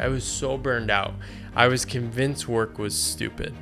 I was so burned out. I was convinced work was stupid.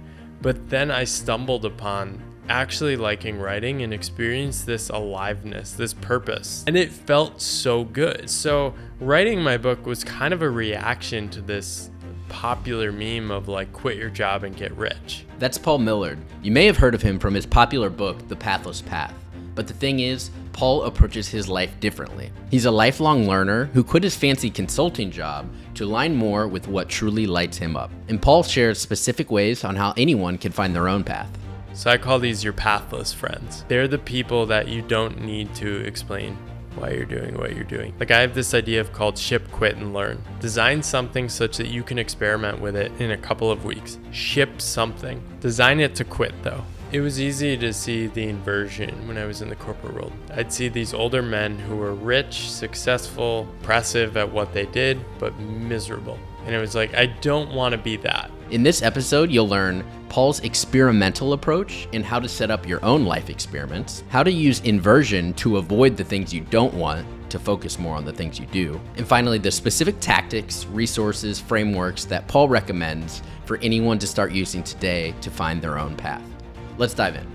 But then I stumbled upon actually liking writing and experienced this aliveness, this purpose. And it felt so good. So writing my book was kind of a reaction to this popular meme of like, quit your job and get rich. That's Paul Millerd. You may have heard of him from his popular book, The Pathless Path. But the thing is, Paul approaches his life differently. He's a lifelong learner who quit his fancy consulting job to align more with what truly lights him up. And Paul shares specific ways on how anyone can find their own path. So I call these your pathless friends. They're the people that you don't need to explain why you're doing what you're doing. Like I have this idea of called ship, quit, and learn. Design something such that you can experiment with it in a couple of weeks. Ship something. Design it to quit though. It was easy to see the inversion when I was in the corporate world. I'd see these older men who were rich, successful, impressive at what they did, but miserable. And it was like, I don't want to be that. In this episode, you'll learn Paul's experimental approach and how to set up your own life experiments, how to use inversion to avoid the things you don't want to focus more on the things you do, and finally, the specific tactics, resources, frameworks that Paul recommends for anyone to start using today to find their own path. Let's dive in.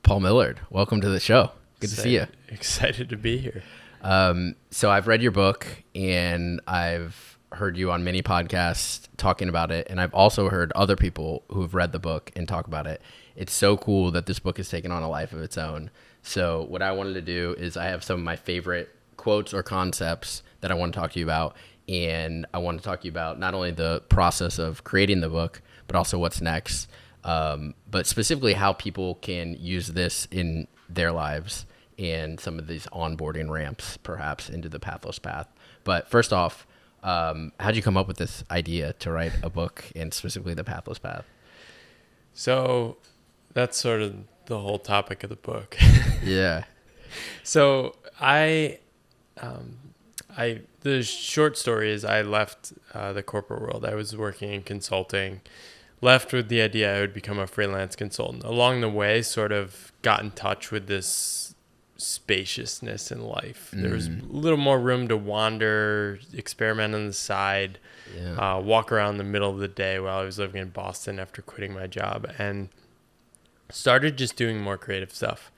Paul Millerd, welcome to the show. Good to see you. Excited to be here. So I've read your book and I've heard you on many podcasts talking about it. And I've also heard other people who have read the book and talk about it. It's so cool that this book has taken on a life of its own. So what I wanted to do is I have some of my favorite quotes or concepts that I want to talk to you about. And I want to talk to you about not only the process of creating the book, but also what's next. But specifically how people can use this in their lives and some of these onboarding ramps, perhaps, into the Pathless path. But first off, how'd you come up with this idea to write a book and specifically the Pathless path? So that's sort of the whole topic of the book. Yeah. So the short story is I left the corporate world. I was working in consulting. Left with the idea I would become a freelance consultant. Along the way, sort of got in touch with this spaciousness in life. There was a little more room to wander, experiment on the side, walk around the middle of the day while I was living in Boston after quitting my job, and started just doing more creative stuff.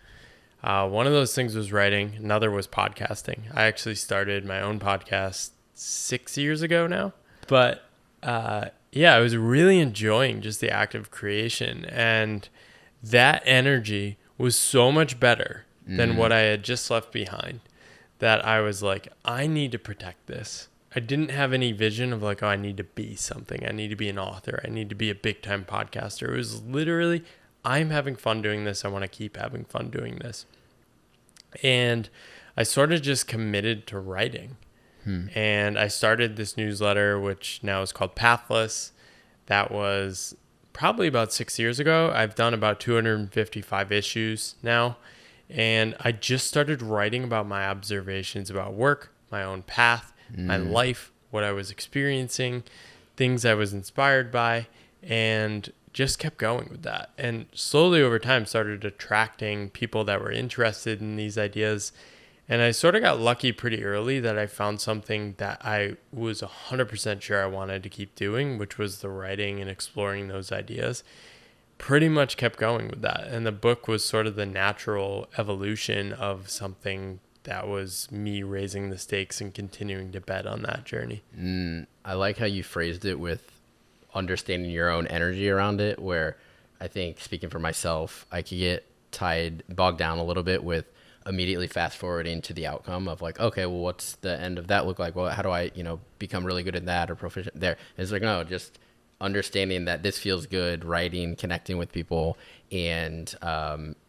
One of those things was writing. Another was podcasting. I actually started my own podcast 6 years ago now. But I was really enjoying just the act of creation. And that energy was so much better than what I had just left behind that I was like, I need to protect this. I didn't have any vision of like, oh, I need to be something. I need to be an author. I need to be a big time podcaster. It was literally, I'm having fun doing this. I want to keep having fun doing this. And I sort of just committed to writing. And I started this newsletter, which now is called Pathless. That was probably about 6 years ago. I've done about 255 issues now. And I just started writing about my observations about work, my own path, my life, what I was experiencing, things I was inspired by, and just kept going with that. And slowly over time started attracting people that were interested in these ideas. And I sort of got lucky pretty early that I found something that I was 100% sure I wanted to keep doing, which was the writing and exploring those ideas. Pretty much kept going with that. And the book was sort of the natural evolution of something that was me raising the stakes and continuing to bet on that journey. I like how you phrased it with understanding your own energy around it, where I think, speaking for myself, I could get bogged down a little bit with immediately fast forwarding to the outcome of like, okay, well, what's the end of that look like? Well, how do I, become really good at that or proficient there? It's like, no, just understanding that this feels good, writing, connecting with people, and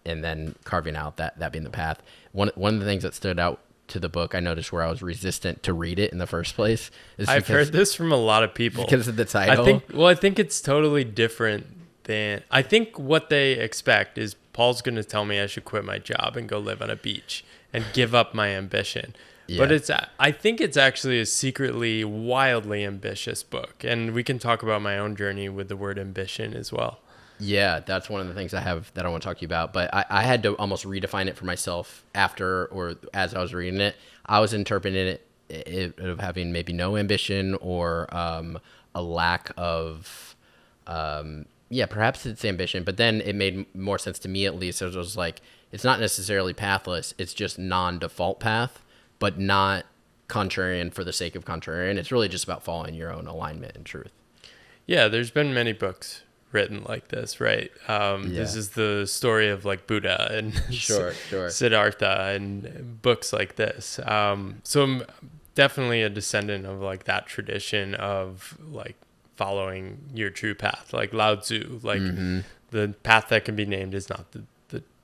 then carving out that being the path. One of the things that stood out to the book, I noticed where I was resistant to read it in the first place. I've heard this from a lot of people. Because of the title? I think it's totally different than, I think what they expect is Paul's going to tell me I should quit my job and go live on a beach and give up my ambition. Yeah. But I think it's actually a secretly wildly ambitious book. And we can talk about my own journey with the word ambition as well. Yeah, that's one of the things I have that I want to talk to you about. But I had to almost redefine it for myself after or as I was reading it. I was interpreting it of having maybe no ambition or a lack of, yeah, perhaps it's ambition, but then it made more sense to me at least. It was like, it's not necessarily pathless. It's just non-default path, but not contrarian for the sake of contrarian. It's really just about following your own alignment and truth. Yeah, there's been many books written like this, right? This is the story of like Buddha and Sure. Siddhartha and books like this. So I'm definitely a descendant of like that tradition of like following your true path, like Lao Tzu, like the path that can be named is not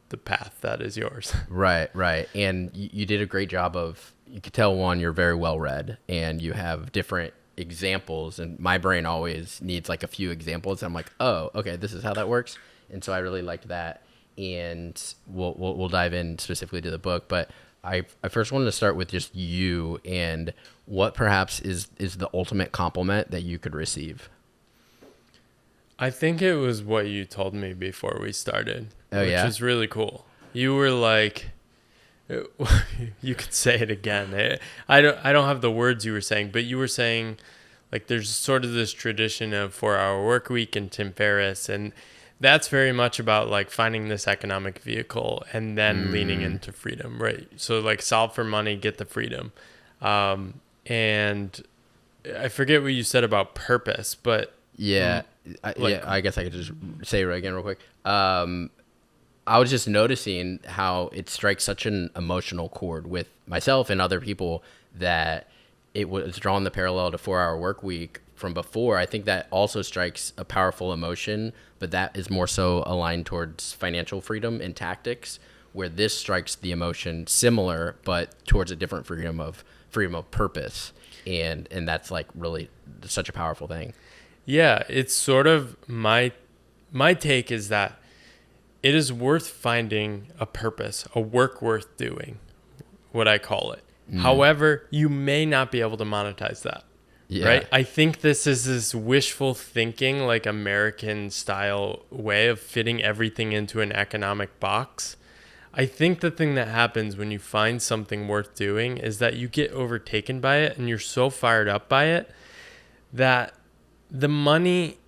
the path that is yours. Right. And you did a great job of, you could tell, one, you're very well read and you have different examples, and my brain always needs like a few examples. I'm like, oh, okay, this is how that works. And so I really liked that. And we'll dive in specifically to the book, but I first wanted to start with just you and what perhaps is the ultimate compliment that you could receive. I think it was what you told me before we started, which was really cool. You were like, you could say it again. I don't have the words you were saying, but you were saying like there's sort of this tradition of 4-hour work week and Tim Ferriss, and that's very much about like finding this economic vehicle and then leaning into freedom, right? So like solve for money, get the freedom. And I forget what you said about purpose, but I guess I could just say it again real quick. I was just noticing how it strikes such an emotional chord with myself and other people that it was drawing the parallel to 4-hour work week from before. I think that also strikes a powerful emotion, but that is more so aligned towards financial freedom and tactics, where this strikes the emotion similar, but towards a different freedom of purpose. And that's like really such a powerful thing. Yeah, it's sort of my take is that it is worth finding a purpose, a work worth doing, what I call it. However, you may not be able to monetize that, right? I think this is this wishful thinking, like American style way of fitting everything into an economic box. I think the thing that happens when you find something worth doing is that you get overtaken by it and you're so fired up by it that the money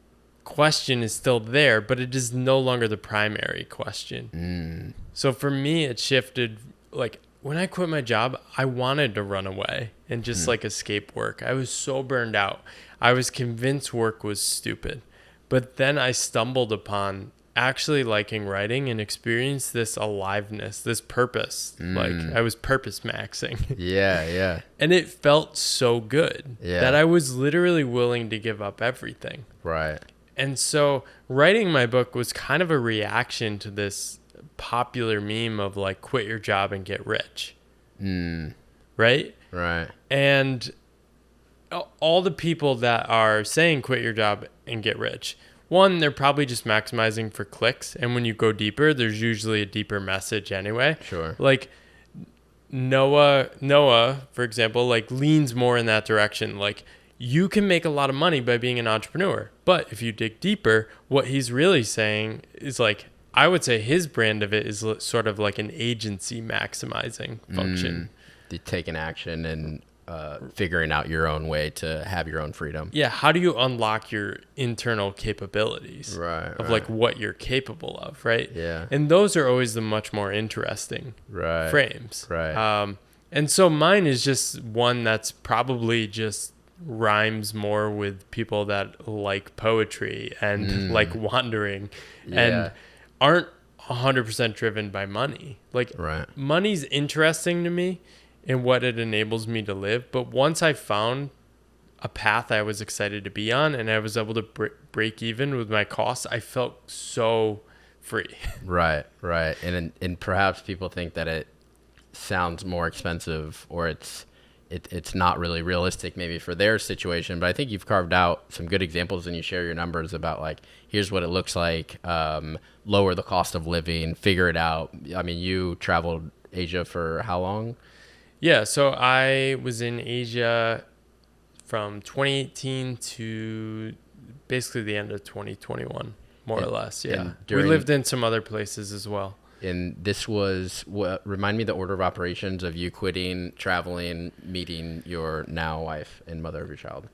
question is still there, but it is no longer the primary question. So for me, it shifted. Like when I quit my job, I wanted to run away and just like escape work. I was so burned out. I was convinced work was stupid. But then I stumbled upon actually liking writing and experienced this aliveness, this purpose. Like I was purpose maxing. Yeah. And it felt so good that I was literally willing to give up everything. Right. And so writing my book was kind of a reaction to this popular meme of like, quit your job and get rich. Right? Right. And all the people that are saying quit your job and get rich, one, they're probably just maximizing for clicks. And when you go deeper, there's usually a deeper message anyway. Sure. Like Noah, for example, like leans more in that direction. Like, you can make a lot of money by being an entrepreneur. But if you dig deeper, what he's really saying is like, I would say his brand of it is sort of like an agency maximizing function. Taking action and figuring out your own way to have your own freedom. Yeah. How do you unlock your internal capabilities of like what you're capable of, right? Yeah. And those are always the much more interesting frames. Right. And so mine is just one that's probably just rhymes more with people that like poetry and like wandering and aren't 100% driven by money. Like money's interesting to me in what it enables me to live. But once I found a path I was excited to be on and I was able to break even with my costs, I felt so free. Right. And perhaps people think that it sounds more expensive or it's not really realistic maybe for their situation, but I think you've carved out some good examples and you share your numbers about like, here's what it looks like, lower the cost of living, figure it out. I mean, you traveled Asia for how long? Yeah, so I was in Asia from 2018 to basically the end of 2021, more or less. Yeah, we lived in some other places as well. And this was what, remind me the order of operations of you quitting, traveling, meeting your now wife and mother of your child.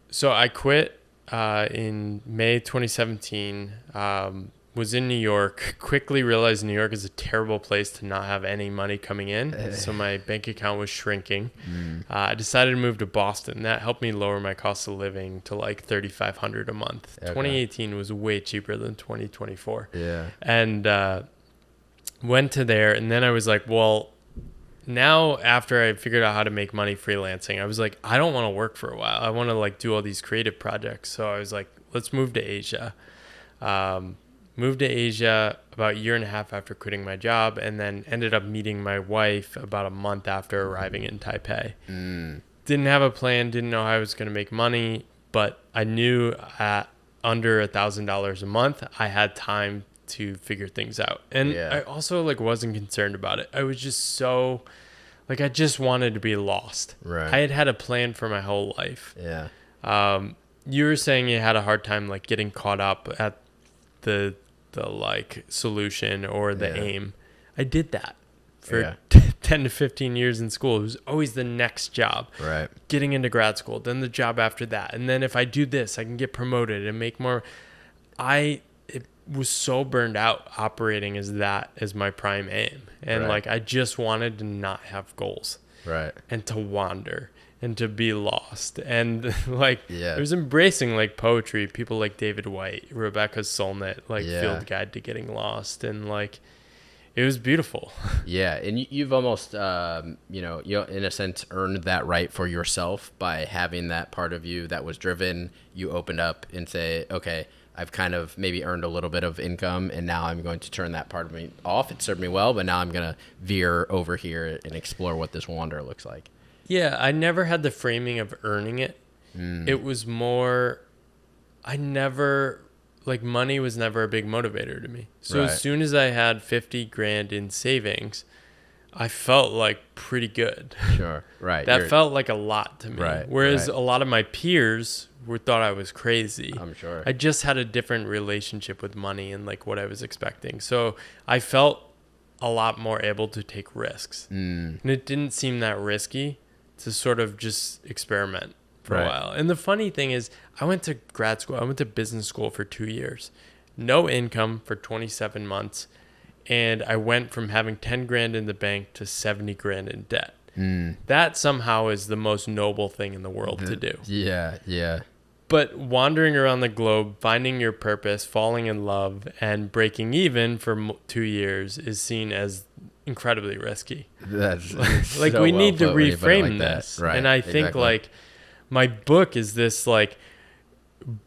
So I quit in May 2017. Was in New York. Quickly realized New York is a terrible place to not have any money coming in. So my bank account was shrinking. I decided to move to Boston. That helped me lower my cost of living to like $3,500 a month. Okay. 2018 was way cheaper than 2024. Yeah. And went to there, and then I was like, well, now after I figured out how to make money freelancing, I was like, I don't want to work for a while. I want to like do all these creative projects. So I was like, let's move to Asia. Moved to Asia about a year and a half after quitting my job, and then ended up meeting my wife about a month after arriving in Taipei. Didn't have a plan, didn't know how I was going to make money, but I knew at under $1,000 a month, I had time to figure things out. And I also like wasn't concerned about it. I was just so like, I just wanted to be lost. Right. I had a plan for my whole life. Yeah. You were saying you had a hard time like getting caught up at the like solution or the aim. I did that for 10 to 15 years in school. It was always the next job. Right. Getting into grad school, then the job after that. And then if I do this, I can get promoted and make more. It was so burned out operating as my prime aim. And like, I just wanted to not have goals. Right. And to wander and to be lost. And like, it was embracing like poetry, people like David White, Rebecca Solnit, like Field Guide to Getting Lost. And like, it was beautiful. Yeah. And you've almost, you in a sense earned that right for yourself by having that part of you that was driven. You opened up and say, okay, I've kind of maybe earned a little bit of income, and now I'm going to turn that part of me off. It served me well, but now I'm going to veer over here and explore what this wander looks like. Yeah, I never had the framing of earning it. It was more, money was never a big motivator to me. So as soon as I had 50 grand in savings, I felt like pretty good. Sure, right. That felt like a lot to me. Right, Whereas a lot of my peers thought I was crazy. I'm sure. I just had a different relationship with money and like what I was expecting. So I felt a lot more able to take risks. And it didn't seem that risky to sort of just experiment for a while. And the funny thing is, I went to grad school. I went to business school for 2 years. No income for 27 months. And I went from having 10 grand in the bank to 70 grand in debt. That somehow is the most noble thing in the world to do. Yeah. But wandering around the globe, finding your purpose, falling in love, and breaking even for 2 years is seen as incredibly risky. That's like, so we need to well put when you put it reframe like this. that. Right, and I think exactly. like my book is this like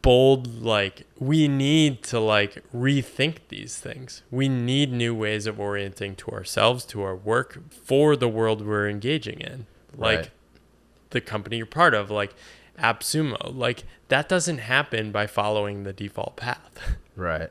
bold, like, we need to like rethink these things. We need new ways of orienting to ourselves, to our work, for the world we're engaging in. Like the company you're part of, like AppSumo, like that doesn't happen by following the default path. Right.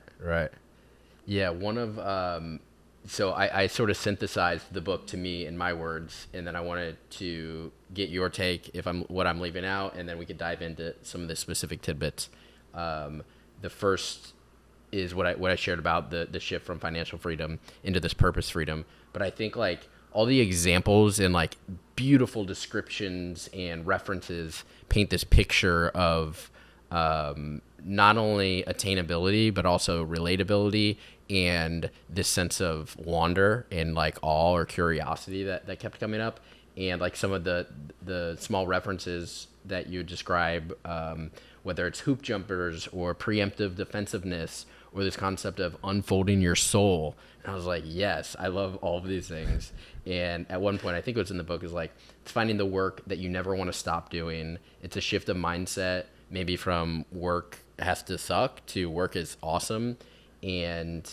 Yeah, one of so I sort of synthesized the book to me in my words, and then I wanted to get your take if what I'm leaving out, and then we could dive into some of the specific tidbits. The first is what I shared about the shift from financial freedom into this purpose freedom. But I think like all the examples and like beautiful descriptions and references paint this picture of not only attainability but also relatability and this sense of wonder and like awe or curiosity that kept coming up, and like some of the small references that you describe, whether it's hoop jumpers or preemptive defensiveness or this concept of unfolding your soul. And I was like, yes, I love all of these things. And at one point, I think it was in the book, is like, it's finding the work that you never want to stop doing. It's a shift of mindset, maybe from work has to suck to work is awesome. And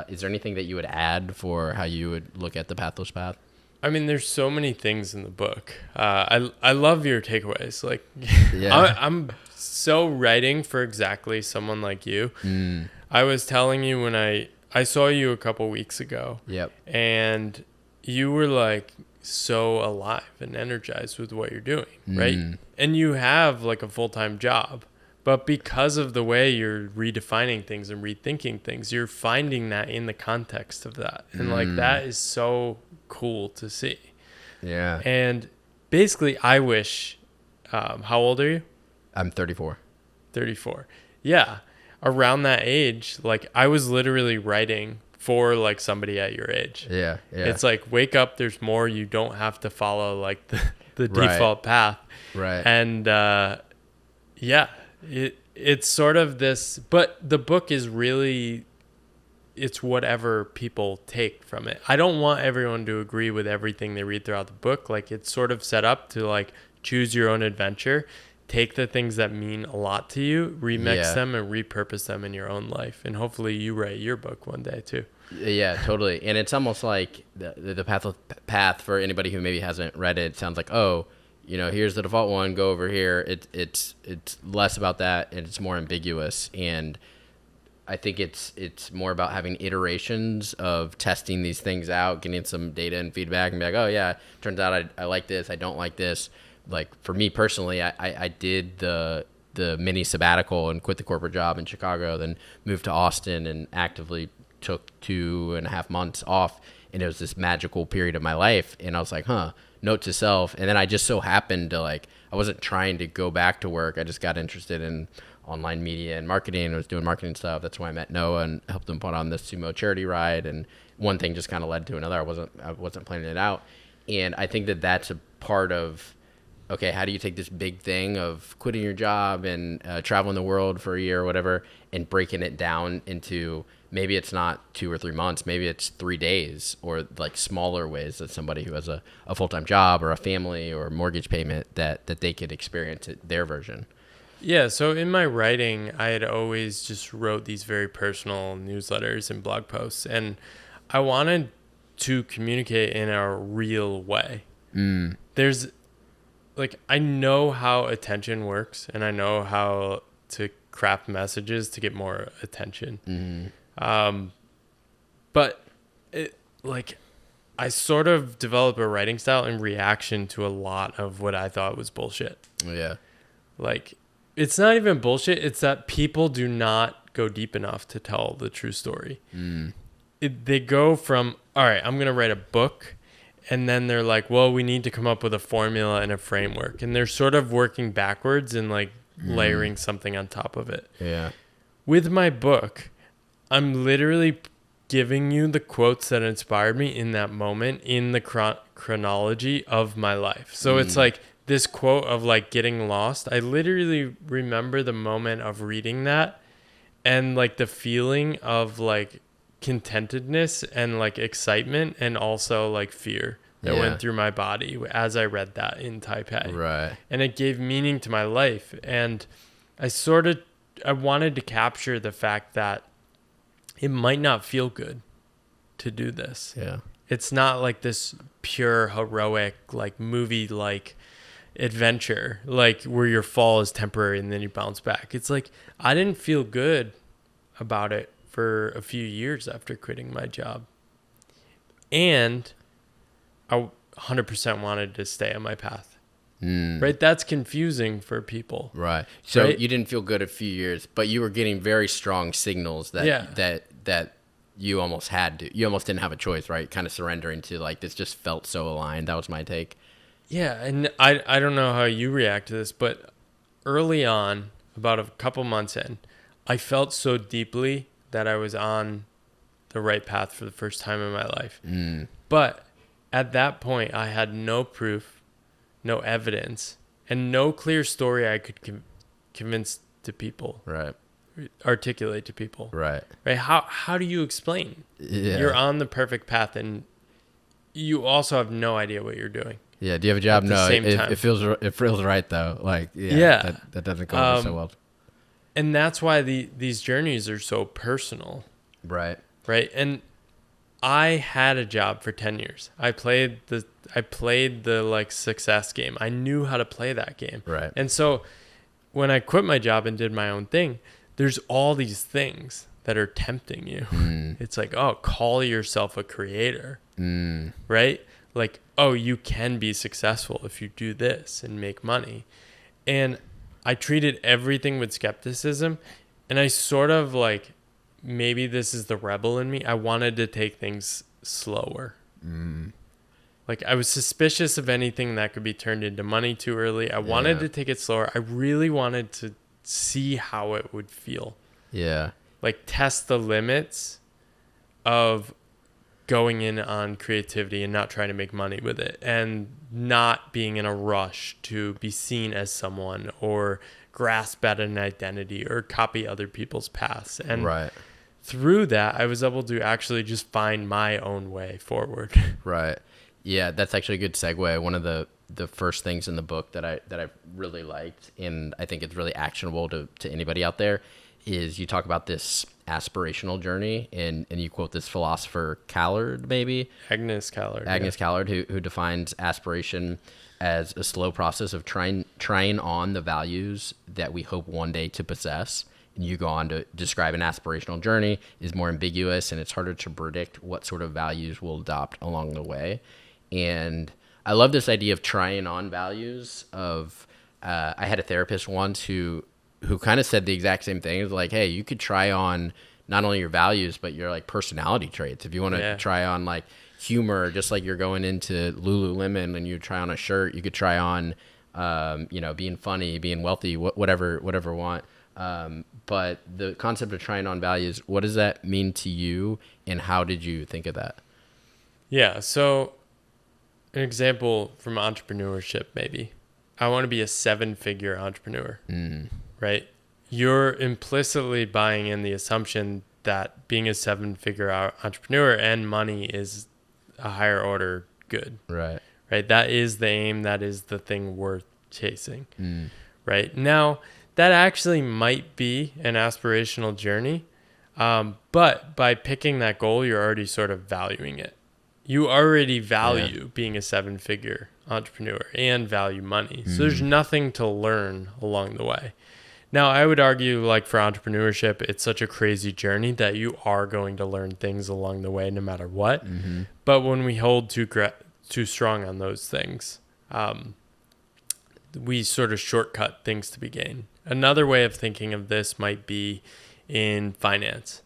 is there anything that you would add for how you would look at the Pathless path? I mean, there's so many things in the book. I love your takeaways. Like, I'm so writing for exactly someone like you. I was telling you when I saw you a couple weeks ago. Yep. And you were like so alive and energized with what you're doing, right? And you have like a full-time job, But because of the way you're redefining things and rethinking things, you're finding that in the context of that. And like that is so cool to see. Yeah. And basically, I wish, how old are you? I'm 34. 34. Yeah. Around that age, like I was literally writing for like somebody at your age. Yeah. Yeah. It's like, wake up, there's more. You don't have to follow like the Right. default path. Right. And yeah, it's sort of this, but the book is really, it's whatever people take from it. I don't want everyone to agree with everything they read throughout the book. Like it's sort of set up to like choose your own adventure, take the things that mean a lot to you, remix them and repurpose them in your own life. And hopefully you write your book one day too. Yeah, totally. And it's almost like the path for anybody who maybe hasn't read it sounds like, oh, you know, here's the default one, go over here. It's less about that, and it's more ambiguous. And I think it's more about having iterations of testing these things out, getting some data and feedback, and be like, oh yeah, turns out I like this, I don't like this. Like for me personally, I did the mini sabbatical and quit the corporate job in Chicago, then moved to Austin and actively took 2.5 months off. And it was this magical period of my life. And I was like, note to self. And then I just so happened to I wasn't trying to go back to work. I just got interested in online media and marketing and was doing marketing stuff. That's why I met Noah and helped him put on this sumo charity ride. And one thing just kind of led to another. I wasn't planning it out. And I think that that's a part of, okay, how do you take this big thing of quitting your job and traveling the world for a year or whatever and breaking it down into, maybe it's not 2 or 3 months, maybe it's 3 days, or like smaller ways that somebody who has a full-time job or a family or a mortgage payment that they could experience it, their version. Yeah, so in my writing, I had always just wrote these very personal newsletters and blog posts, and I wanted to communicate in a real way. There's like, I know how attention works, and I know how to craft messages to get more attention. But it, like, I sort of developed a writing style in reaction to a lot of what I thought was bullshit. Yeah. Like, it's not even bullshit. It's that people do not go deep enough to tell the true story. They go from, all right, I'm going to write a book. And then they're like, well, we need to come up with a formula and a framework. And they're sort of working backwards and like layering something on top of it. Yeah. With my book, I'm literally giving you the quotes that inspired me in that moment in the chronology of my life. So it's like this quote of like getting lost. I literally remember the moment of reading that and like the feeling of like contentedness and like excitement and also like fear that went through my body as I read that in Taipei. Right. And it gave meaning to my life. And I wanted to capture the fact that it might not feel good to do this. Yeah. It's not like this pure heroic, like movie like adventure, like where your fall is temporary and then you bounce back. It's like, I didn't feel good about it for a few years after quitting my job. And I 100% wanted to stay on my path. Right? That's confusing for people. Right. So right? You didn't feel good a few years, but you were getting very strong signals that you almost you almost didn't have a choice, right? Kind of surrendering to like, this just felt so aligned. That was my take. Yeah. And I don't know how you react to this, but early on, about a couple months in, I felt so deeply that I was on the right path for the first time in my life. But at that point, I had no proof, no evidence, and no clear story I could convince to people. Right. Articulate to people. Right. Right. How do you explain? Yeah. You're on the perfect path, and you also have no idea what you're doing. Yeah. Do you have a job? At the No. same time. It feels right though. Like that doesn't go over so well. And that's why these journeys are so personal. Right. Right. And I had a job for 10 years. I played the like success game. I knew how to play that game. Right. And so when I quit my job and did my own thing, there's all these things that are tempting you. It's like, oh, call yourself a creator. Right? Like, oh, you can be successful if you do this and make money. And I treated everything with skepticism, and I sort of like, maybe this is the rebel in me. I wanted to take things slower. Like I was suspicious of anything that could be turned into money too early. I wanted to take it slower. I really wanted to see how it would feel. Yeah. Like test the limits of going in on creativity and not trying to make money with it, and not being in a rush to be seen as someone or grasp at an identity or copy other people's paths. And Right. through that, I was able to actually just find my own way forward. Right. Yeah, that's actually a good segue. One of the first things in the book that I really liked, and I think it's really actionable to anybody out there, is you talk about this aspirational journey, and you quote this philosopher Callard, maybe Agnes Callard. Callard, who defines aspiration as a slow process of trying on the values that we hope one day to possess. And you go on to describe an aspirational journey is more ambiguous, and it's harder to predict what sort of values we'll adopt along the way. And I love this idea of trying on values. I had a therapist once who kind of said the exact same thing. It was like, hey, you could try on not only your values, but your like personality traits. If you want to try on like humor, just like you're going into Lululemon and you try on a shirt, you could try on, being funny, being wealthy, whatever you want. But the concept of trying on values, what does that mean to you, and how did you think of that? Yeah. So an example from entrepreneurship, maybe. I want to be a 7-figure entrepreneur, right? You're implicitly buying in the assumption that being a 7-figure entrepreneur and money is a higher order good. Right. Right. That is the aim. That is the thing worth chasing. Right. Now, that actually might be an aspirational journey. But by picking that goal, you're already sort of valuing it. You already value being a 7-figure entrepreneur and value money. So there's nothing to learn along the way. Now, I would argue, like for entrepreneurship, it's such a crazy journey that you are going to learn things along the way no matter what. But when we hold too strong on those things, we sort of shortcut things to be gained. Another way of thinking of this might be in finance.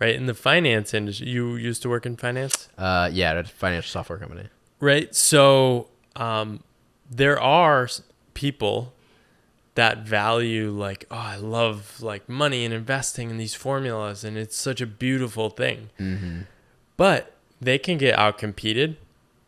Right? In the finance industry, you used to work in finance? Yeah, a financial software company. Right. So there are people that value like, oh, I love like money and investing in these formulas, and it's such a beautiful thing. But they can get outcompeted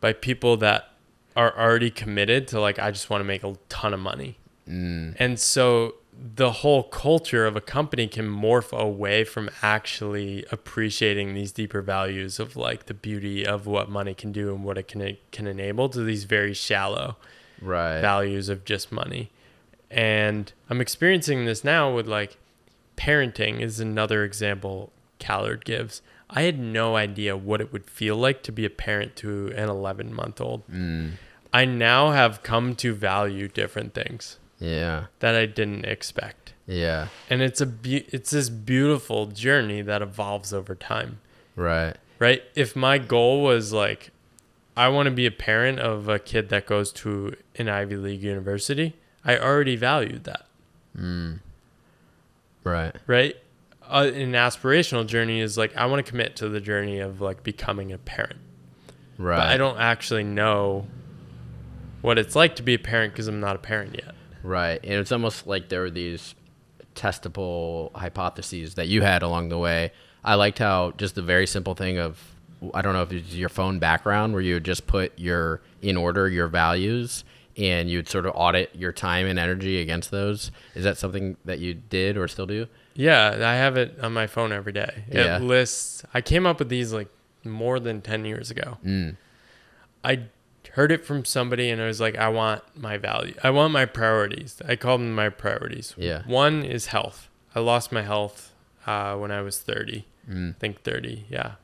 by people that are already committed to like, I just want to make a ton of money. And so the whole culture of a company can morph away from actually appreciating these deeper values of like the beauty of what money can do and what it can enable, to these very shallow values of just money. And I'm experiencing this now with like parenting is another example Callard gives. I had no idea what it would feel like to be a parent to an 11-month-old. I now have come to value different things. Yeah. That I didn't expect. Yeah. And it's this beautiful journey that evolves over time. Right. Right? If my goal was like, I want to be a parent of a kid that goes to an Ivy League university, I already valued that. Right. Right? An aspirational journey is like, I want to commit to the journey of like becoming a parent. Right. But I don't actually know what it's like to be a parent because I'm not a parent yet. Right. And it's almost like there were these testable hypotheses that you had along the way. I liked how just the very simple thing of, I don't know if it's your phone background where you would just put in order your values, and you'd sort of audit your time and energy against those. Is that something that you did or still do? Yeah, I have it on my phone every day. Yeah. It lists, I came up with these like more than 10 years ago. I heard it from somebody and I was like, I want my value. I want my priorities. I call them my priorities. Yeah. One is health. I lost my health when I was 30. I think 30. Yeah.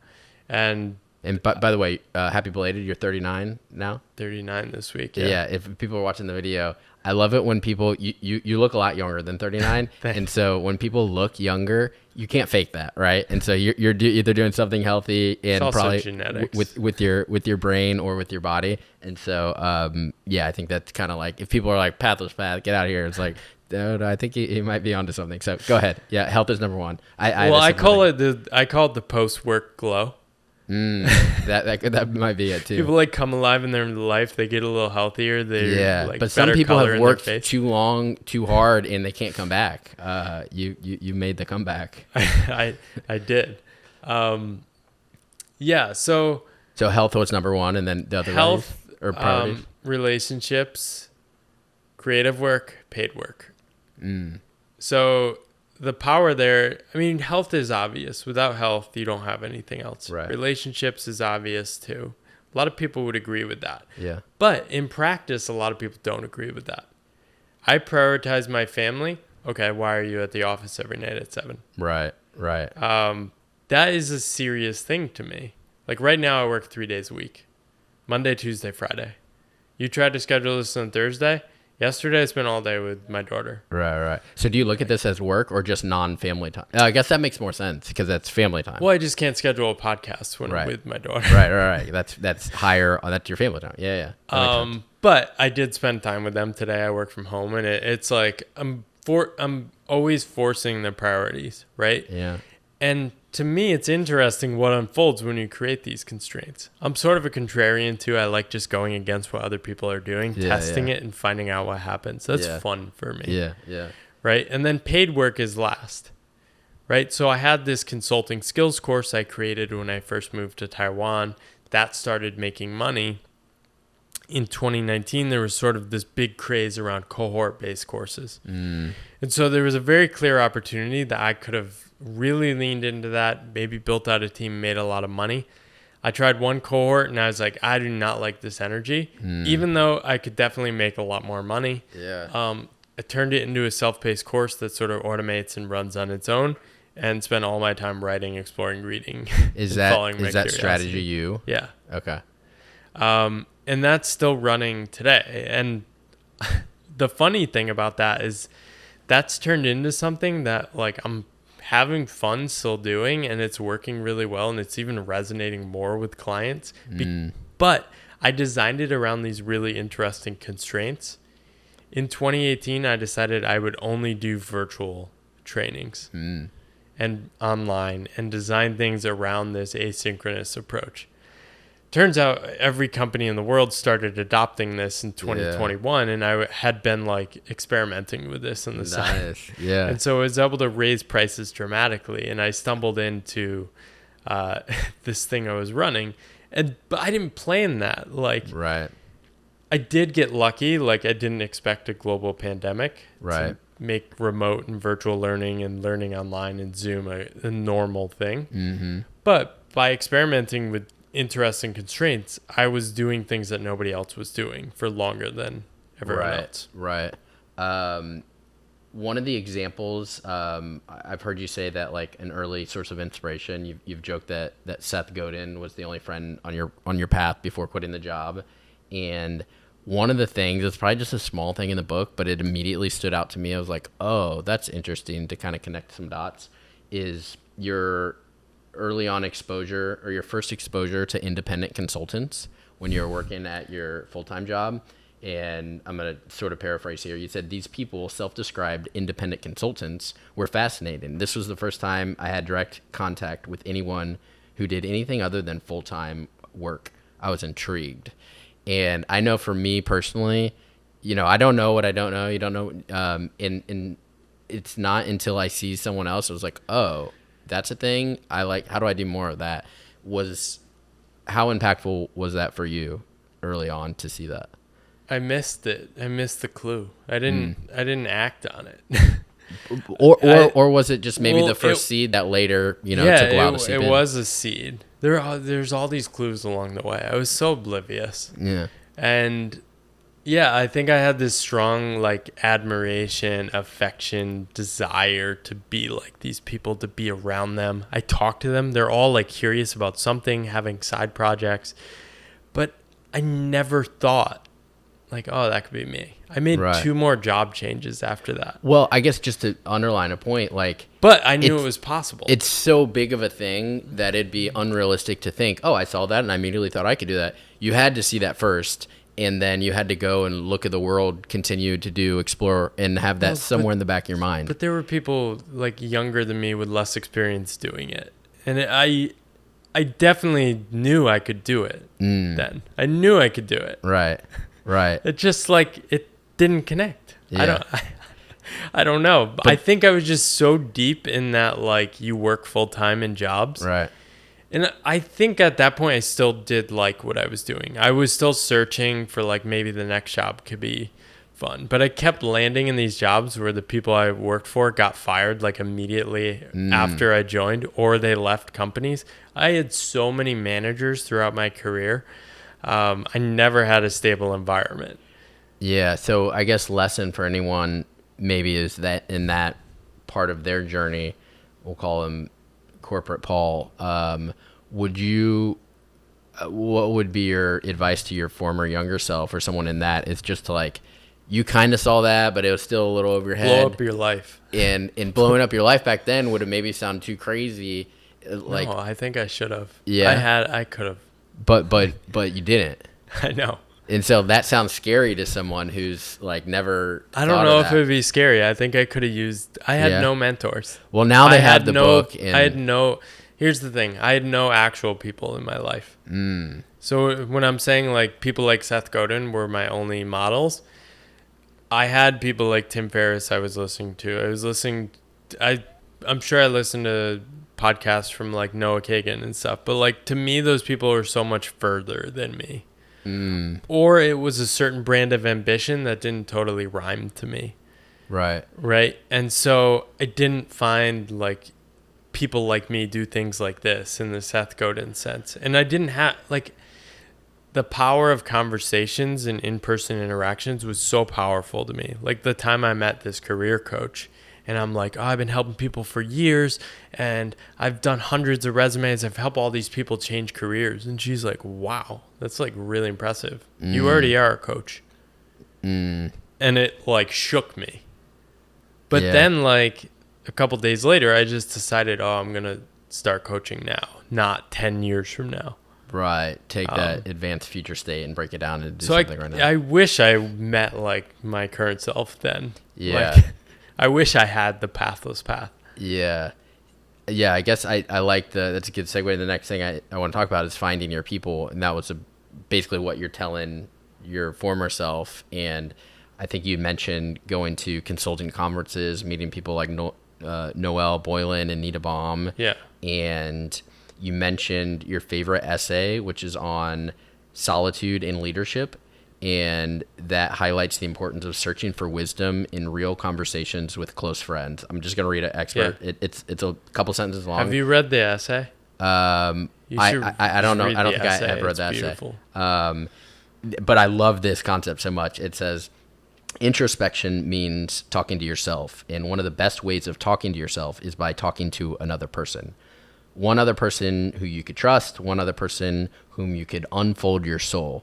And by the way, happy belated. You're 39 now. 39 this week. Yeah. If people are watching the video, I love it when people, you look a lot younger than 39. And so when people look younger, you can't fake that, right? And so you're either doing something healthy and probably genetics. with your brain or with your body. And so, I think that's kind of like, if people are like, Pathless path, get out of here. It's like, Dude, I think he might be onto something. So go ahead. Yeah, health is number one. I call it the post-work glow. That might be it too. People like come alive in their life. They get a little healthier. They like but some better people color have in their worked face. too long, too hard, and they can't come back. You made the comeback. I did. Yeah. So health was number one, and then the other health or priorities. Relationships, creative work, paid work. So the power there, I mean, health is obvious. Without health, you don't have anything else. Right. Relationships is obvious too. A lot of people would agree with that. Yeah. But in practice, a lot of people don't agree with that. I prioritize my family. Okay, why are you at the office every night at 7? Right. That is a serious thing to me. Like right now, I work 3 days a week. Monday, Tuesday, Friday. You tried to schedule this on Thursday. Yesterday, I spent all day with my daughter. Right. So do you look at this as work or just non-family time? I guess that makes more sense because that's family time. Well, I just can't schedule a podcast when I'm with my daughter. Right. That's higher. That's your family time. Yeah. But I did spend time with them today. I work from home, and it's like I'm always forcing the priorities, right? Yeah. And to me, it's interesting what unfolds when you create these constraints. I'm sort of a contrarian too. I like just going against what other people are doing, testing it and finding out what happens. That's fun for me. Yeah. Right. And then paid work is last. Right. So I had this consulting skills course I created when I first moved to Taiwan. That started making money. In 2019, there was sort of this big craze around cohort-based courses. And so there was a very clear opportunity that I could have really leaned into that, maybe built out a team, made a lot of money. I tried one cohort and I was like, I do not like this energy, even though I could definitely make a lot more money. Yeah. I turned it into a self-paced course that sort of automates and runs on its own and spent all my time writing, exploring, reading. Is that strategy you? Yeah. Okay. And that's still running today. And the funny thing about that is that's turned into something that like I'm having fun still doing, and it's working really well, and it's even resonating more with clients. But I designed it around these really interesting constraints. In 2018, I decided I would only do virtual trainings and online and design things around this asynchronous approach. Turns out every company in the world started adopting this in 2021, and I had been like experimenting with this on the side. Yeah. And so I was able to raise prices dramatically, and I stumbled into this thing I was running, but I didn't plan that. Like, I did get lucky. Like, I didn't expect a global pandemic to make remote and virtual learning and learning online and Zoom a normal thing. But by experimenting with interesting constraints, I was doing things that nobody else was doing for longer than everyone else. Right. One of the examples, I've heard you say that like an early source of inspiration, you've joked that Seth Godin was the only friend on your path before quitting the job. And one of the things, it's probably just a small thing in the book, but it immediately stood out to me. I was like, oh, that's interesting to kind of connect some dots, is your early on exposure or your first exposure to independent consultants when you're working at your full-time job. And I'm going to sort of paraphrase here. You said these people, self-described independent consultants, were fascinating. This was the first time I had direct contact with anyone who did anything other than full-time work. I was intrigued. And I know for me personally, I don't know what I don't know. You don't know. And it's not until I see someone else, I was like, oh, that's a thing. I like, how do I do more of that? How impactful was that for you early on to see that? I missed it. I missed the clue. I didn't act on it. or was it just maybe the first seed that later, took a while to seep in? It was a seed. There's all these clues along the way. I was so oblivious. Yeah. And yeah, I think I had this strong like admiration, affection, desire to be like these people, to be around them. I talk to them. They're all like curious about something, having side projects. But I never thought like, oh, that could be me. I made 2 more job changes after that. Well, I guess just to underline a point, but I knew it was possible. It's so big of a thing that it'd be unrealistic to think, oh, I saw that and I immediately thought I could do that. You had to see that first and then you had to go and look at the world, continue to explore, and have that somewhere in the back of your mind. But there were people like younger than me with less experience doing it. And I definitely knew I could do it then. I knew I could do it. Right. It just like, it didn't connect. Yeah. I don't know. But I think I was just so deep in that, like, you work full time in jobs. Right. And I think at that point I still did like what I was doing. I was still searching for like maybe the next job could be fun. But I kept landing in these jobs where the people I worked for got fired like immediately after I joined, or they left companies. I had so many managers throughout my career. I never had a stable environment. Yeah. So I guess lesson for anyone maybe is that in that part of their journey, we'll call him corporate Paul, would you, what would be your advice to your former younger self or someone in that? Is just to like, you kind of saw that, but it was still a little over your head. Blow up your life. And blowing up your life back then would have maybe sound too crazy. Like, no, I think I should have. Yeah. I could have. But you didn't. I know. And so that sounds scary to someone who's like never. I don't know if it would be scary. I think I could have used. I had Yeah. no mentors. Well, now they have the book. And I had no. Here's the thing. I had no actual people in my life. So when I'm saying like people like Seth Godin were my only models, I had people like Tim Ferriss I was listening to. I'm sure I listened to podcasts from like Noah Kagan and stuff, but like to me those people are so much further than me. Or it was a certain brand of ambition that didn't totally rhyme to me. Right. And so I didn't find like people like me do things like this in the Seth Godin sense. And I didn't have like the power of conversations and in-person interactions was so powerful to me. Like the time I met this career coach and I'm like, oh, I've been helping people for years and I've done hundreds of resumes. I've helped all these people change careers. And she's like, wow, that's like really impressive. You already are a coach. And it like shook me. But then like a couple days later, I just decided, oh, I'm going to start coaching now, not 10 years from now. Right. Take that advanced future state and break it down and do something right now. I wish I met like my current self then. Yeah. Like, I wish I had the pathless path. Yeah. Yeah, I guess I like that's a good segue to the next thing I want to talk about is finding your people. And that was basically what you're telling your former self. And I think you mentioned going to consulting conferences, meeting people like Noel Boylan and Nita Baum. Yeah. And you mentioned your favorite essay, which is on solitude and leadership. And that highlights the importance of searching for wisdom in real conversations with close friends. I'm just going to read an expert. Yeah. It's a couple sentences long. Have you read the essay? I don't know. I don't think I have read that essay. But I love this concept so much. It says, introspection means talking to yourself. And one of the best ways of talking to yourself is by talking to another person. One other person who you could trust, one other person whom you could unfold your soul,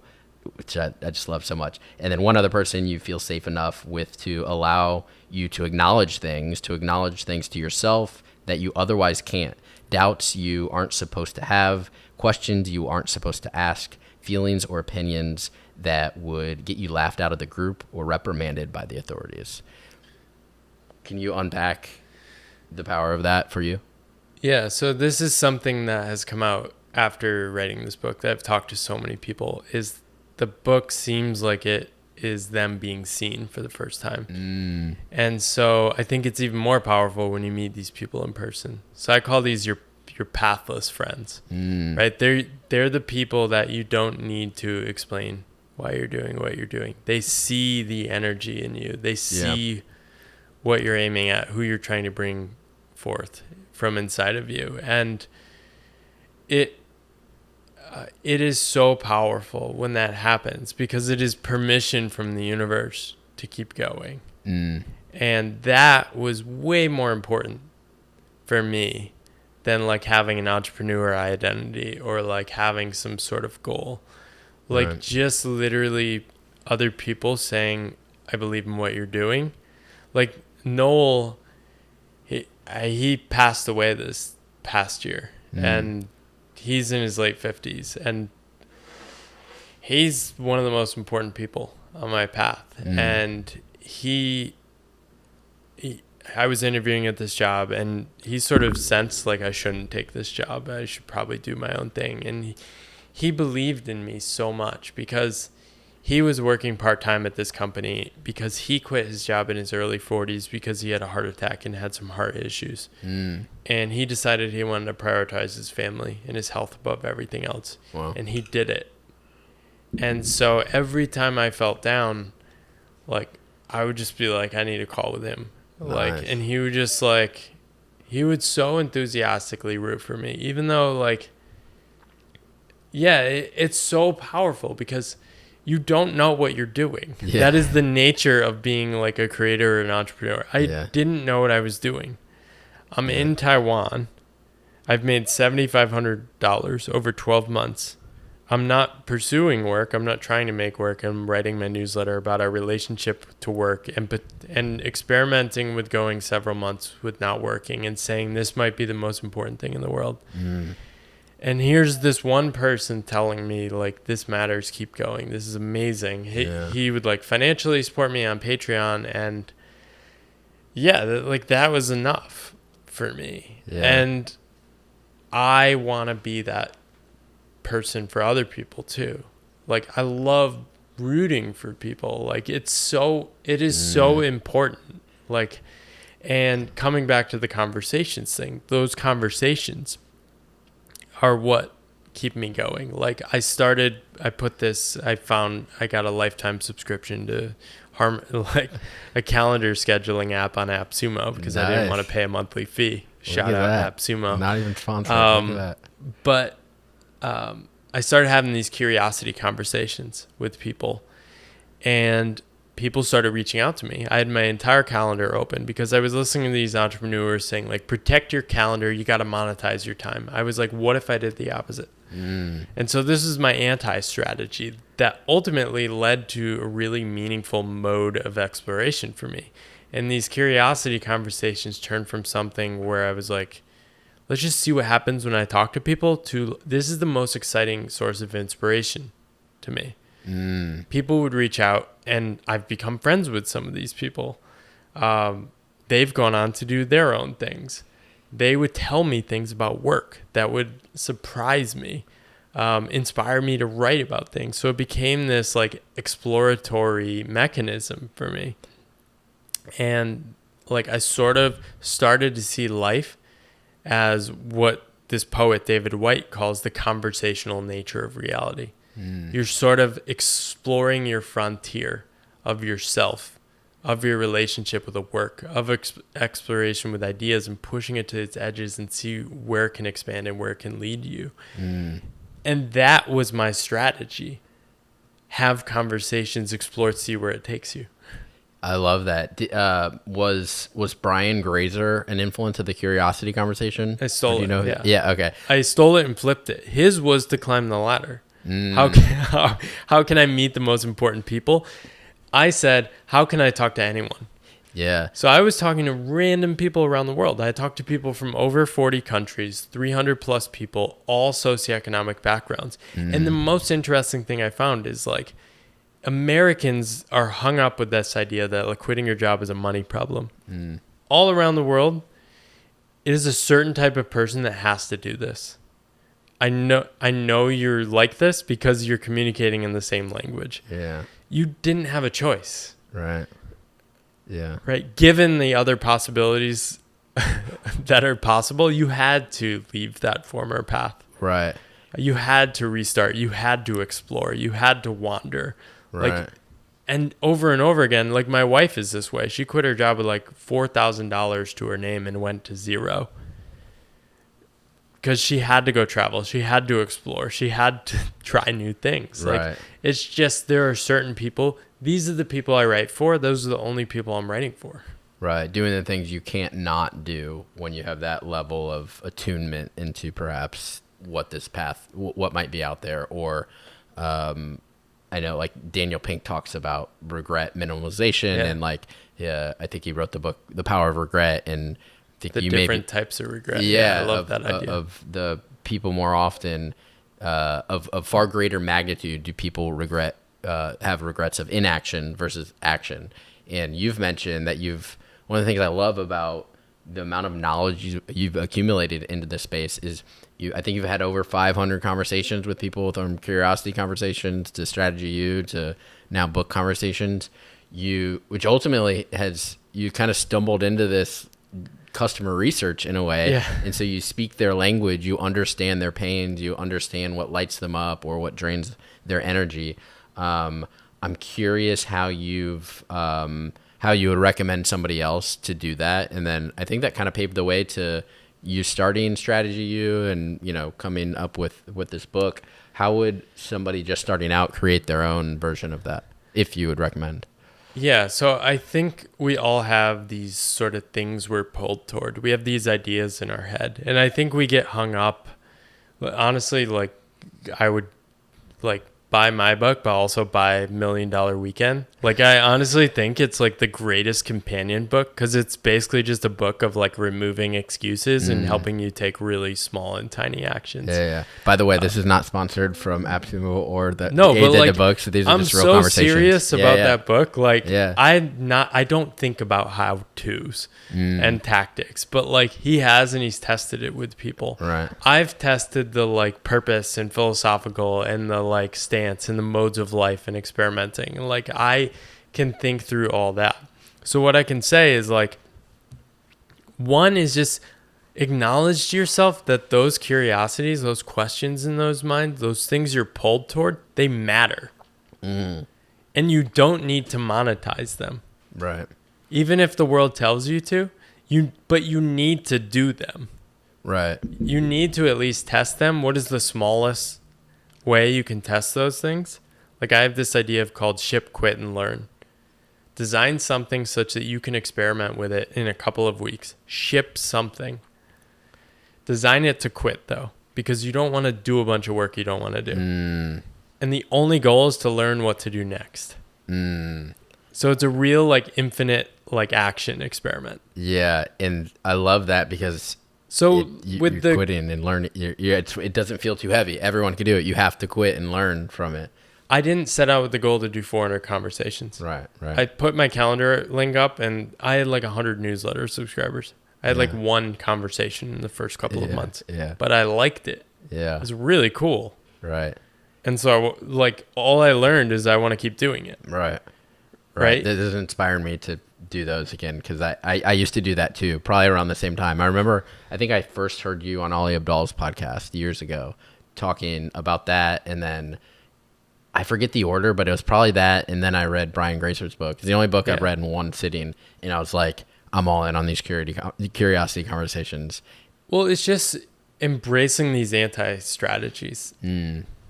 which I just love so much. And then one other person you feel safe enough with to allow you to acknowledge things to yourself that you otherwise can't. Doubts you aren't supposed to have, questions you aren't supposed to ask, feelings or opinions that would get you laughed out of the group or reprimanded by the authorities. Can you unpack the power of that for you? Yeah, so this is something that has come out after writing this book that I've talked to so many people, is the book seems like it is them being seen for the first time. And so I think it's even more powerful when you meet these people in person. So I call these your pathless friends, right? They're the people that you don't need to explain why you're doing what you're doing. They see the energy in you. They see what you're aiming at, who you're trying to bring forth from inside of you. And it is so powerful when that happens because it is permission from the universe to keep going. And that was way more important for me than like having an entrepreneur identity or like having some sort of goal. Like just literally other people saying, I believe in what you're doing. Like Noel, he passed away this past year and he's in his late 50s and He's one of the most important people on my path. And I was interviewing at this job, and he sort of sensed like I shouldn't take this job. I should probably do my own thing. And he believed in me so much because he was working part-time at this company because he quit his job in his early 40s because he had a heart attack and had some heart issues. And he decided he wanted to prioritize his family and his health above everything else. Wow. And he did it. And so every time I felt down, like, I would just be like, I need a call with him. Nice. Like, and he would just like, he would so enthusiastically root for me, even though like, yeah, it's so powerful because you don't know what you're doing. Yeah. That is the nature of being like a creator or an entrepreneur. I didn't know what I was doing. I'm in Taiwan. I've made $7,500 over 12 months. I'm not pursuing work. I'm not trying to make work. I'm writing my newsletter about our relationship to work and experimenting with going several months with not working and saying this might be the most important thing in the world. And here's this one person telling me like, this matters, keep going. This is amazing. He would like financially support me on Patreon, and that was enough for me. And I want to be that person for other people too. Like, I love rooting for people. Like, it is so important. Like, and coming back to the conversations thing, those conversations are what keep me going. Like, I got a lifetime subscription to a calendar scheduling app on AppSumo because I didn't want to pay a monthly fee. Shout out AppSumo. Not even sponsored. Look at that. But I started having these curiosity conversations with people, and people started reaching out to me. I had my entire calendar open because I was listening to these entrepreneurs saying, like, protect your calendar. You got to monetize your time. I was like, what if I did the opposite? And so this is my anti-strategy that ultimately led to a really meaningful mode of exploration for me. And these curiosity conversations turned from something where I was like, let's just see what happens when I talk to people, to this is the most exciting source of inspiration to me. People would reach out, and I've become friends with some of these people. They've gone on to do their own things. They would tell me things about work that would surprise me, inspire me to write about things. So it became this like exploratory mechanism for me. And like, I sort of started to see life as what this poet David White calls the conversational nature of reality. You're sort of exploring your frontier of yourself, of your relationship with the work, of exploration with ideas, and pushing it to its edges and see where it can expand and where it can lead you. And that was my strategy. Have conversations, explore, see where it takes you. I love that. Was Brian Grazer an influence of the curiosity conversation? I stole it. Yeah. Okay. I stole it and flipped it. His was to climb the ladder. How can I meet the most important people? I said, how can I talk to anyone? Yeah. So I was talking to random people around the world. I talked to people from over 40 countries, 300 plus people, all socioeconomic backgrounds. And the most interesting thing I found is like, Americans are hung up with this idea that like quitting your job is a money problem. All around the world, it is a certain type of person that has to do this. I know you're like this because you're communicating in the same language. Yeah. You didn't have a choice. Right. Yeah. Right. Given the other possibilities that are possible, you had to leave that former path. Right. You had to restart. You had to explore. You had to wander. Right. Like, and over again, like my wife is this way. She quit her job with like $4,000 to her name and went to zero. Because she had to go travel. She had to explore. She had to try new things. Right. Like, it's just, there are certain people. These are the people I write for. Those are the only people I'm writing for. Right. Doing the things you can't not do when you have that level of attunement into perhaps what this path, what might be out there. Or I know like Daniel Pink talks about regret minimalization. And like, I think he wrote the book, The Power of Regret. And I think the different types of regret. Yeah. I love that idea. Of the people more often of far greater magnitude do people have regrets of inaction versus action. And you've mentioned that one of the things I love about the amount of knowledge you've accumulated into this space is I think you've had over 500 conversations with people, from curiosity conversations to strategy to now book conversations, which ultimately you kind of stumbled into this customer research in a way. Yeah. And so you speak their language, you understand their pains, you understand what lights them up or what drains their energy. I'm curious how you would recommend somebody else to do that. And then I think that kind of paved the way to you starting Strategy U and, coming up with this book. How would somebody just starting out create their own version of that, if you would recommend? Yeah, so I think we all have these sort of things we're pulled toward. We have these ideas in our head. And I think we get hung up. Honestly, like, I would like buy my book, but also buy $1 Million Weekend. Like, I honestly think it's like the greatest companion book, because it's basically just a book of like removing excuses and helping you take really small and tiny actions. Yeah. By the way, this is not sponsored from Actionable or the books. So these are I'm just real so conversations. serious about that book. Like, Yeah. I don't think about how-tos and tactics, but like he has, and he's tested it with people. Right. I've tested the like purpose and philosophical and the like stance and the modes of life and experimenting. And like I can think through all that. So what I can say is, like, one is just acknowledge to yourself that those curiosities, those questions in those minds, those things you're pulled toward, they matter. And you don't need to monetize them. Right. Even if the world tells you to, but you need to do them. Right. You need to at least test them. What is the smallest way you can test those things? Like, I have this idea called ship, quit, and learn. Design something such that you can experiment with it in a couple of weeks. Ship something. Design it to quit, though, because you don't want to do a bunch of work you don't want to do. And the only goal is to learn what to do next. So it's a real, like, infinite, like, action experiment. Yeah, and I love that because you're quitting and learning, it doesn't feel too heavy. Everyone can do it. You have to quit and learn from it. I didn't set out with the goal to do 400 conversations. Right. I put my calendar link up, and I had like 100 newsletter subscribers. I had like one conversation in the first couple of months. Yeah. But I liked it. Yeah. It was really cool. Right. And so, like, all I learned is I want to keep doing it. Right. Right? That has inspired me to do those again, because I used to do that too, probably around the same time. I remember, I think I first heard you on Ali Abdal's podcast years ago talking about that, and then I forget the order, but it was probably that, and then I read Brian Gracer's book. It's the only book I've read in one sitting, and I was like, I'm all in on these curiosity conversations. Well, it's just embracing these anti-strategies.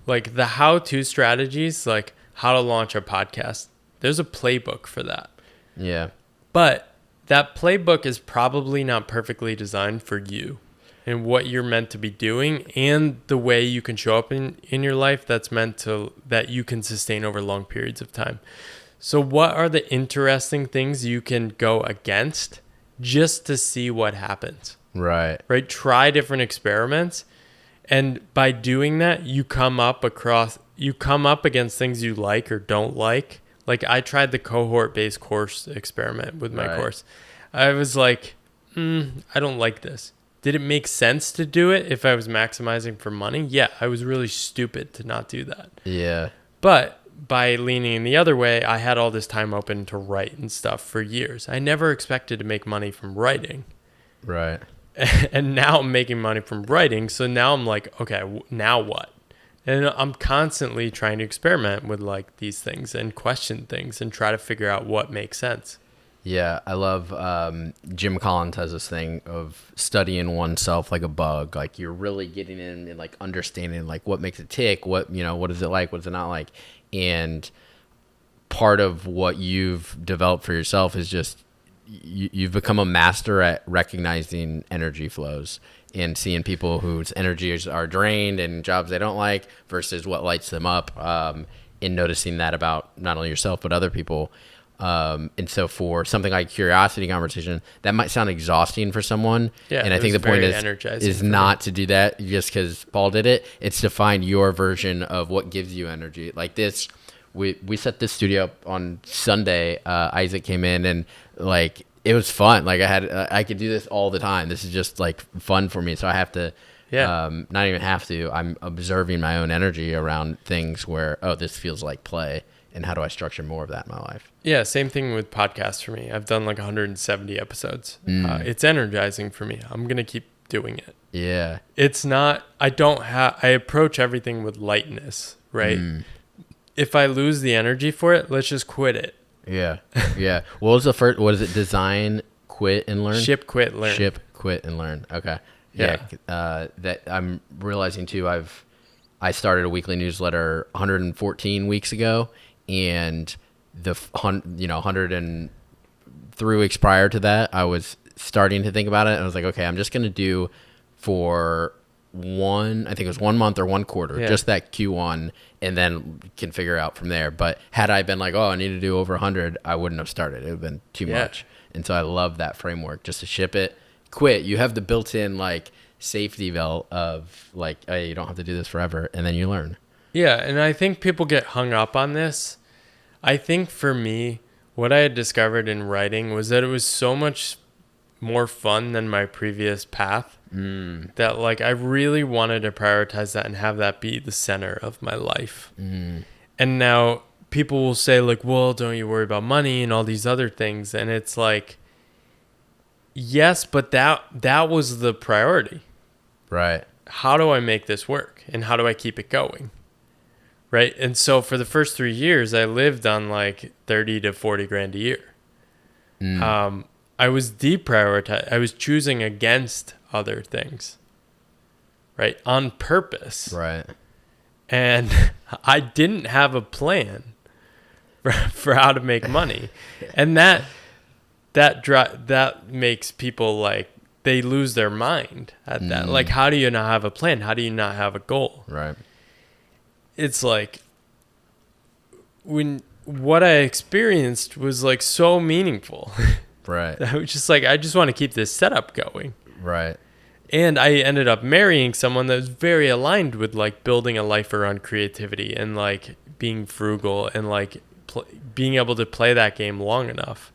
Like the how-to strategies, like how to launch a podcast. There's a playbook for that. Yeah. But that playbook is probably not perfectly designed for you and what you're meant to be doing, and the way you can show up in your life that you can sustain over long periods of time. So what are the interesting things you can go against just to see what happens? Right. Try different experiments. And by doing that, you come up against things you like or don't like. Like, I tried the cohort-based course experiment with my course. I was like, I don't like this. Did it make sense to do it if I was maximizing for money? Yeah, I was really stupid to not do that. Yeah. But by leaning the other way, I had all this time open to write and stuff for years. I never expected to make money from writing. Right. And now I'm making money from writing. So now I'm like, okay, now what? And I'm constantly trying to experiment with like these things and question things and try to figure out what makes sense. Yeah, I love Jim Collins has this thing of studying oneself like a bug. Like, you're really getting in and like understanding like what makes it tick, what is it like, what is it not like. And part of what you've developed for yourself is just you've become a master at recognizing energy flows and seeing people whose energies are drained and jobs they don't like versus what lights them up, and noticing that about not only yourself but other people. And so for something like curiosity conversation, that might sound exhausting for someone. Yeah, and I think the point is for not me. to do that just because Paul did it. It's to find your version of what gives you energy. Like this, we set this studio up on Sunday. Isaac came in and like it was fun. Like I could do this all the time. This is just like fun for me. So I have to. Yeah. Not even have to. I'm observing my own energy around things where, oh, this feels like play. And how do I structure more of that in my life? Yeah, same thing with podcasts for me. I've done like 170 episodes. It's energizing for me. I'm going to keep doing it. Yeah. It's not, I approach everything with lightness, right? If I lose the energy for it, let's just quit it. Yeah. Yeah. What was the first, what is it? Design, quit, and learn? Ship, quit, learn. Ship, quit, and learn. Okay. Yeah. That I'm realizing too, I started a weekly newsletter 114 weeks ago, and the 103 weeks prior to that, I was starting to think about it, and I was like, okay, I'm just gonna do for I think it was 1 month or 1 quarter, just that Q1, and then can figure out from there. But had I been like, oh, I need to do over 100, I wouldn't have started. It would have been too much. And so I love that framework, just to ship it, quit. You have the built-in like safety belt of like, hey, you don't have to do this forever, and then you learn. Yeah, and I think people get hung up on this. I think for me, what I had discovered in writing was that it was so much more fun than my previous path that like I really wanted to prioritize that and have that be the center of my life. And now people will say like, well, don't you worry about money and all these other things. And it's like, yes, but that was the priority. Right. How do I make this work? And how do I keep it going? Right. And so for the first 3 years, I lived on like 30 to 40 grand a year. I was deprioritized. I was choosing against other things. Right. On purpose. Right. And I didn't have a plan for how to make money. And that makes people like, they lose their mind at that. Like, how do you not have a plan? How do you not have a goal? Right. It's like when what I experienced was like so meaningful. Right. I was just like, I just want to keep this setup going. Right. And I ended up marrying someone that was very aligned with like building a life around creativity and like being frugal and like being able to play that game long enough.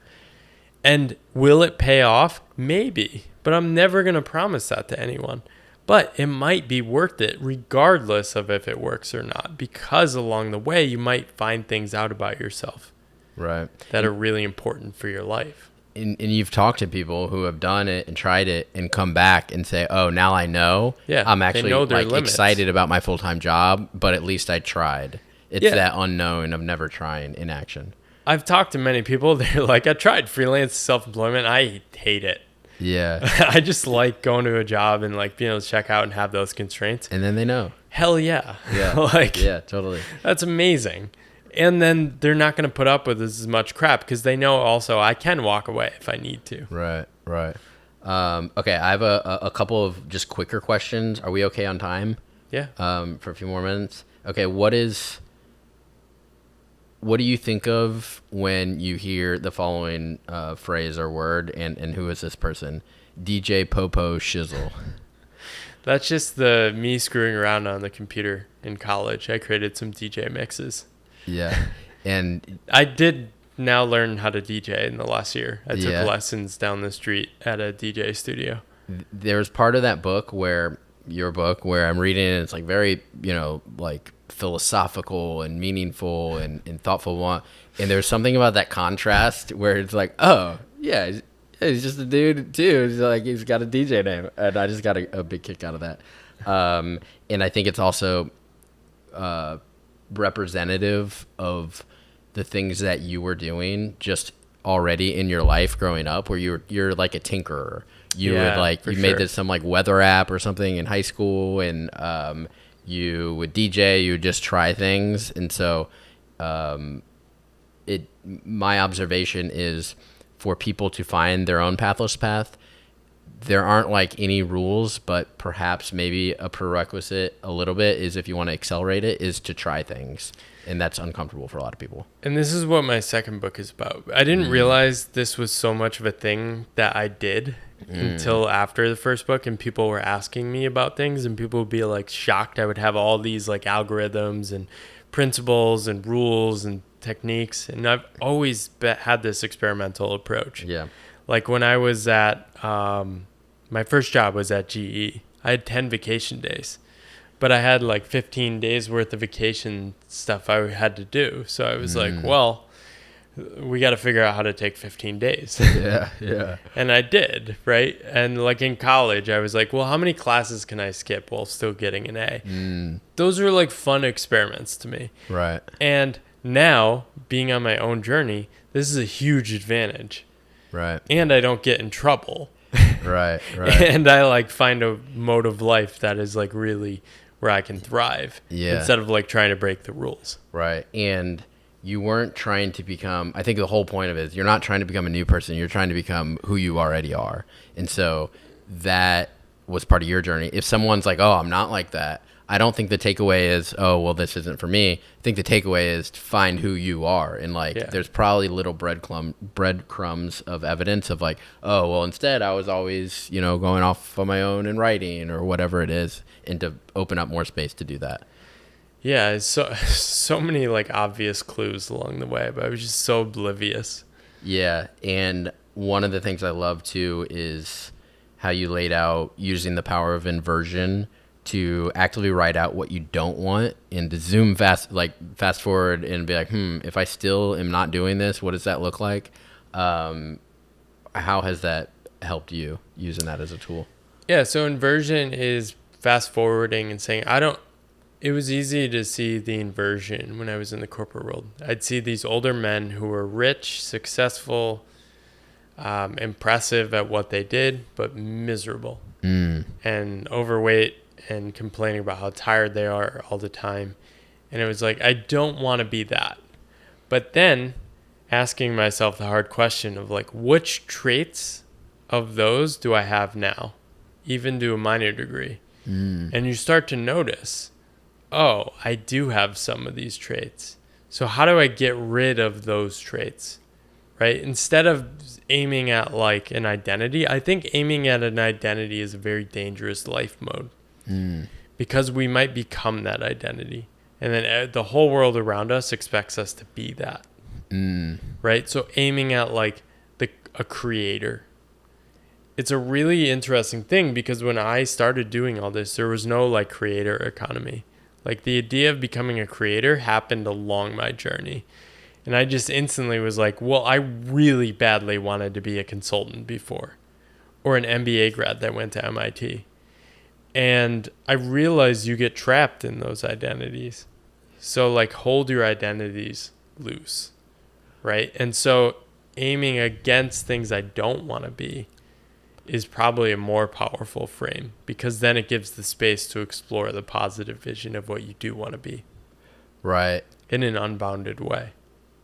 And will it pay off? Maybe. But I'm never going to promise that to anyone. But it might be worth it regardless of if it works or not. Because along the way, you might find things out about yourself. Right. That are really important for your life. And you've talked to people who have done it and tried it and come back and say, oh, now I know. Yeah, I'm actually know their like limits. excited about my full-time job, but at least I tried. It's that unknown of never trying in action. I've talked to many people. They're like, I tried freelance self-employment. I hate it. Yeah. I just like going to a job and like being able to check out and have those constraints. And then they know. Hell yeah. Yeah. Like, yeah, totally. That's amazing. And then they're not going to put up with as much crap because they know also I can walk away if I need to. Right, right. Okay, I have a couple of just quicker questions. Are we okay on time? Yeah. For a few more minutes. Okay, what do you think of when you hear the following phrase or word, and who is this person? DJ Popo Shizzle. That's just me screwing around on the computer in college. I created some DJ mixes. Yeah. And I did now learn how to DJ in the last year. I took lessons down the street at a DJ studio. There's part of that book your book where I'm reading it, and it's like very, like philosophical and meaningful and thoughtful. And there's something about that contrast where it's like, oh, yeah, he's just a dude too. He's like, he's got a DJ name. And I just got a big kick out of that. And I think it's also representative of the things that you were doing just already in your life growing up, where you're like a tinkerer. You made some like weather app or something in high school, and you would DJ, you would just try things. And so my observation is for people to find their own pathless path, there aren't like any rules, but perhaps maybe a prerequisite a little bit is if you want to accelerate it is to try things. And that's uncomfortable for a lot of people. And this is what my second book is about. I didn't realize this was so much of a thing that I did until after the first book, and people were asking me about things, and people would be like shocked I would have all these like algorithms and principles and rules and techniques. And I've always had this experimental approach. Yeah. Like when I was at, my first job was at GE. I had 10 vacation days. But I had like 15 days worth of vacation stuff I had to do. So I was like, well, we got to figure out how to take 15 days. Yeah. And I did, right? And like in college, I was like, well, how many classes can I skip while still getting an A? Those are like fun experiments to me. Right. And now, being on my own journey, this is a huge advantage. Right. And I don't get in trouble. Right. And I like find a mode of life that is like really where I can thrive instead of like trying to break the rules. Right. And you weren't trying to become, I think the whole point of it is you're not trying to become a new person. You're trying to become who you already are. And so that was part of your journey. If someone's like, oh, I'm not like that, I don't think the takeaway is, oh, well, this isn't for me. I think the takeaway is to find who you are. And like, there's probably little breadcrumbs of evidence of like, oh, well, instead I was always, going off on my own and writing or whatever it is, and to open up more space to do that. Yeah. So many like obvious clues along the way, but I was just so oblivious. Yeah. And one of the things I love too is how you laid out using the power of inversion to actively write out what you don't want and to zoom fast forward and be like, if I still am not doing this, what does that look like? How has that helped you using that as a tool? Yeah. So inversion is fast forwarding and saying, it was easy to see the inversion when I was in the corporate world. I'd see these older men who were rich, successful, impressive at what they did, but miserable and overweight and complaining about how tired they are all the time. And it was like, I don't want to be that. But then asking myself the hard question of like, which traits of those do I have now, even to a minor degree? And you start to notice, oh, I do have some of these traits. So how do I get rid of those traits, right? Instead of aiming at like an identity, I think aiming at an identity is a very dangerous life mode because we might become that identity. And then the whole world around us expects us to be that, right? So aiming at like a creator. It's a really interesting thing because when I started doing all this, there was no like creator economy. Like the idea of becoming a creator happened along my journey. And I just instantly was like, well, I really badly wanted to be a consultant before, or an MBA grad that went to MIT. And I realized you get trapped in those identities. So like hold your identities loose, right? And so aiming against things I don't want to be is probably a more powerful frame because then it gives the space to explore the positive vision of what you do want to be. Right. In an unbounded way.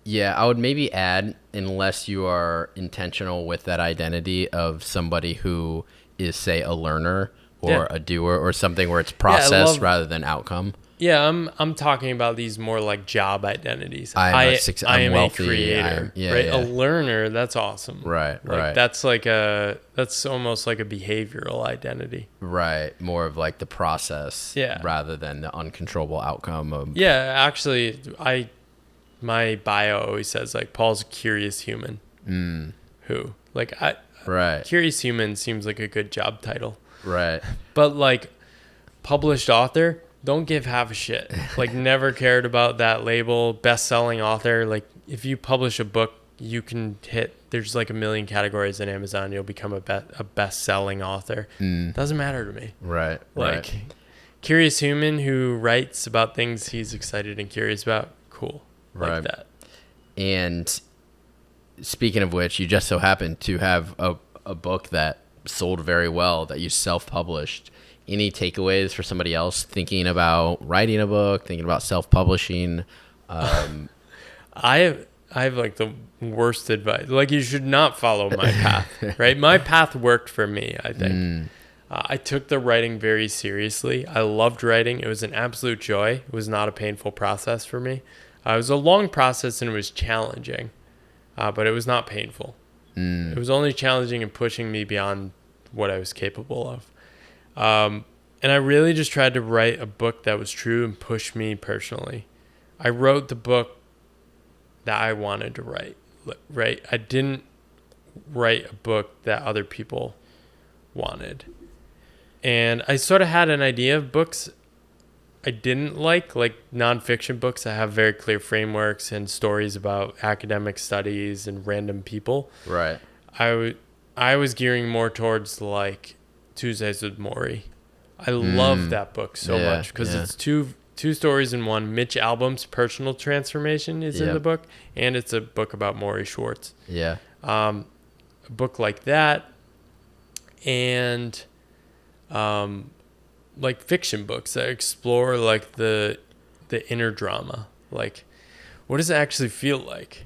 Yeah, I would maybe add, unless you are intentional with that identity of somebody who is, say, a learner or a doer or something where it's process rather than outcome. Yeah, I'm talking about these more like job identities. I am wealthy, a creator, right? A learner, that's awesome. Right. That's almost like a behavioral identity. Right, more of like the process rather than the uncontrollable outcome of. Yeah, actually, my bio always says like Paul's a curious human. Curious human seems like a good job title. Right. But like published author, don't give half a shit. Like never cared about that label. Best-selling author. Like if you publish a book, you can there's like 1 million categories in Amazon. You'll become a best-selling author. Doesn't matter to me. Right. Curious human who writes about things he's excited and curious about. Cool. Like that. And speaking of which, you just so happen to have a book that sold very well that you self-published. Any takeaways for somebody else thinking about writing a book, thinking about self-publishing? I I have like the worst advice. Like, you should not follow my path, right? My path worked for me, I think. I took the writing very seriously. I loved writing. It was an absolute joy. It was not a painful process for me. It was a long process and it was challenging, but it was not painful. It was only challenging and pushing me beyond what I was capable of. And I really just tried to write a book that was true and push me personally. I wrote the book that I wanted to write, right? I didn't write a book that other people wanted. And I sort of had an idea of books I didn't like nonfiction books that have very clear frameworks and stories about academic studies and random people. Right. I was gearing more towards like Tuesdays with Morrie. I love that book so much because it's two stories in one. Mitch Albom's personal transformation is in the book, and it's a book about Morrie Schwartz. Yeah. A book like that, and like fiction books that explore like the inner drama. Like, what does it actually feel like?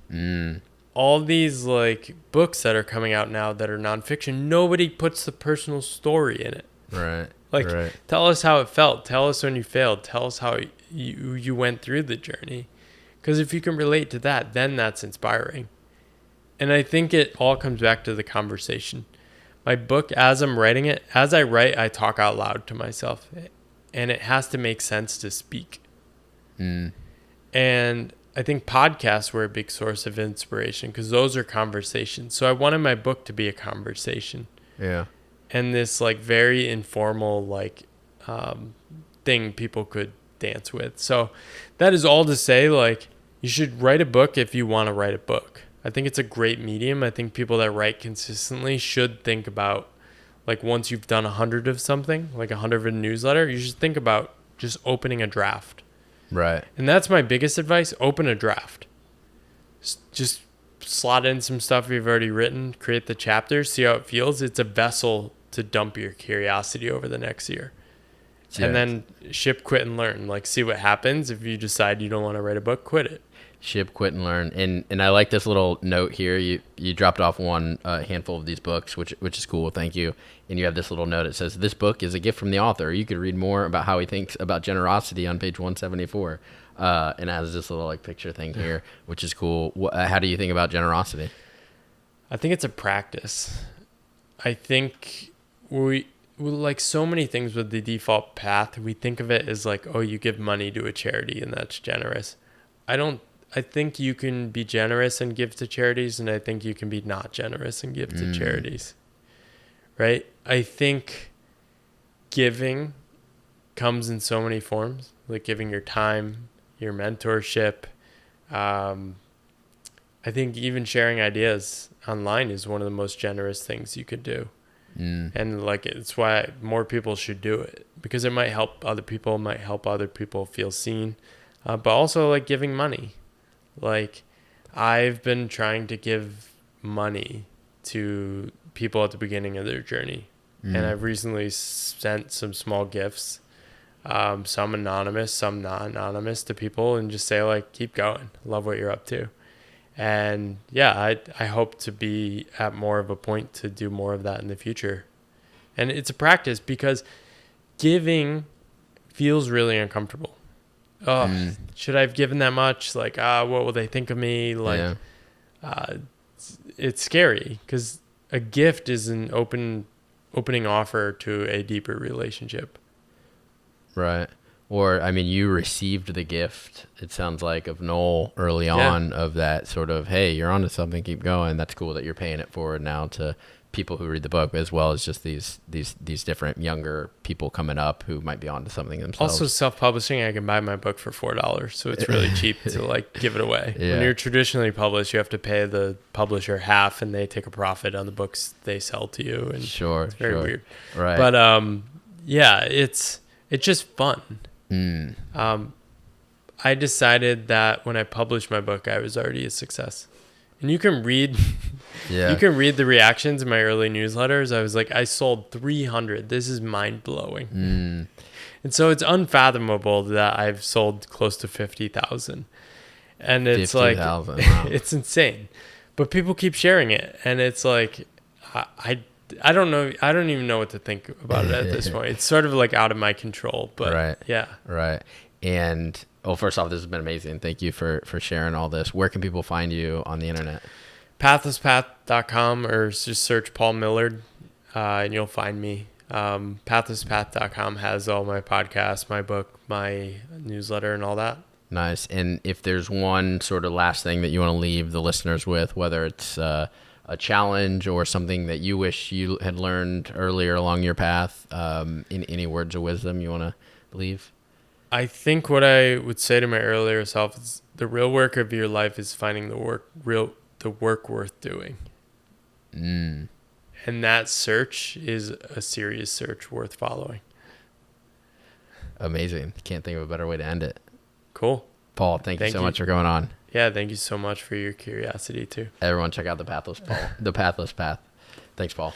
All these like books that are coming out now that are nonfiction, nobody puts the personal story in it. Right. Like, right. Tell us how it felt. Tell us when you failed. Tell us how you went through the journey. Because if you can relate to that, then that's inspiring. And I think it all comes back to the conversation. My book, as I'm writing it, as I write, I talk out loud to myself. And it has to make sense to speak. And I think podcasts were a big source of inspiration because those are conversations. So I wanted my book to be a conversation. Yeah. And this like very informal like thing people could dance with. So that is all to say, like, you should write a book if you want to write a book. I think it's a great medium. I think people that write consistently should think about, like, once you've done 100 of something, like 100 of a newsletter, you should think about just opening a draft. Right. And that's my biggest advice. Open a draft. Just slot in some stuff you've already written, create the chapters, see how it feels. It's a vessel to dump your curiosity over the next year. Yeah. And then ship, quit, and learn. Like, see what happens. If you decide you don't want to write a book, quit it. Ship, quit, and learn. And I like this little note here. You dropped off one handful of these books, which is cool. Thank you. And you have this little note. It says, "This book is a gift from the author. You could read more about how he thinks about generosity on page 174." And it has this little like picture thing here, which is cool. How do you think about generosity? I think it's a practice. I think we like so many things with the default path, we think of it as like, oh, you give money to a charity and that's generous. I think you can be generous and give to charities, and I think you can be not generous and give to charities. Right? I think giving comes in so many forms, like giving your time, your mentorship. I think even sharing ideas online is one of the most generous things you could do. And like, it's why more people should do it, because it might help other people feel seen. But also like giving money. Like, I've been trying to give money to people at the beginning of their journey. And I've recently sent some small gifts, some anonymous, some not anonymous, to people, and just say like, keep going. Love what you're up to. And yeah, I hope to be at more of a point to do more of that in the future. And it's a practice, because giving feels really uncomfortable. Oh, should I have given that much? Like, what will they think of me? Like, it's scary, because a gift is an opening offer to a deeper relationship. Right. Or, I mean, you received the gift, it sounds like, of Noel early on, of that sort of, hey, you're onto something, keep going. That's cool that you're paying it forward now to people who read the book, as well as just these different younger people coming up who might be onto something themselves. Also, self-publishing, I can buy my book for $4, so it's really cheap to like give it away. Yeah. When you're traditionally published, you have to pay the publisher half, and they take a profit on the books they sell to you. And sure, it's very weird. Right. But yeah, it's just fun. I decided that when I published my book, I was already a success. And you can read the reactions in my early newsletters. I was like, I sold 300. This is mind blowing. And so it's unfathomable that I've sold close to 50,000. And it's like, 50,000. Wow. it's insane. But people keep sharing it. And it's like, I don't know. I don't even know what to think about it at this point. It's sort of like out of my control. But Right. yeah. Right. And well, first off, this has been amazing. Thank you for sharing all this. Where can people find you on the internet? Pathlesspath.com, or just search Paul Millard, and you'll find me. Pathlesspath.com has all my podcasts, my book, my newsletter, and all that. Nice. And if there's one sort of last thing that you want to leave the listeners with, whether it's a challenge or something that you wish you had learned earlier along your path, in any words of wisdom you want to leave? I think what I would say to my earlier self is the real work of your life is finding the work worth doing. And that search is a serious search worth following. Amazing. Can't think of a better way to end it. Cool. Paul, thank you so much for going on. Yeah, thank you so much for your curiosity too. Everyone check out the Pathless Path. Thanks, Paul.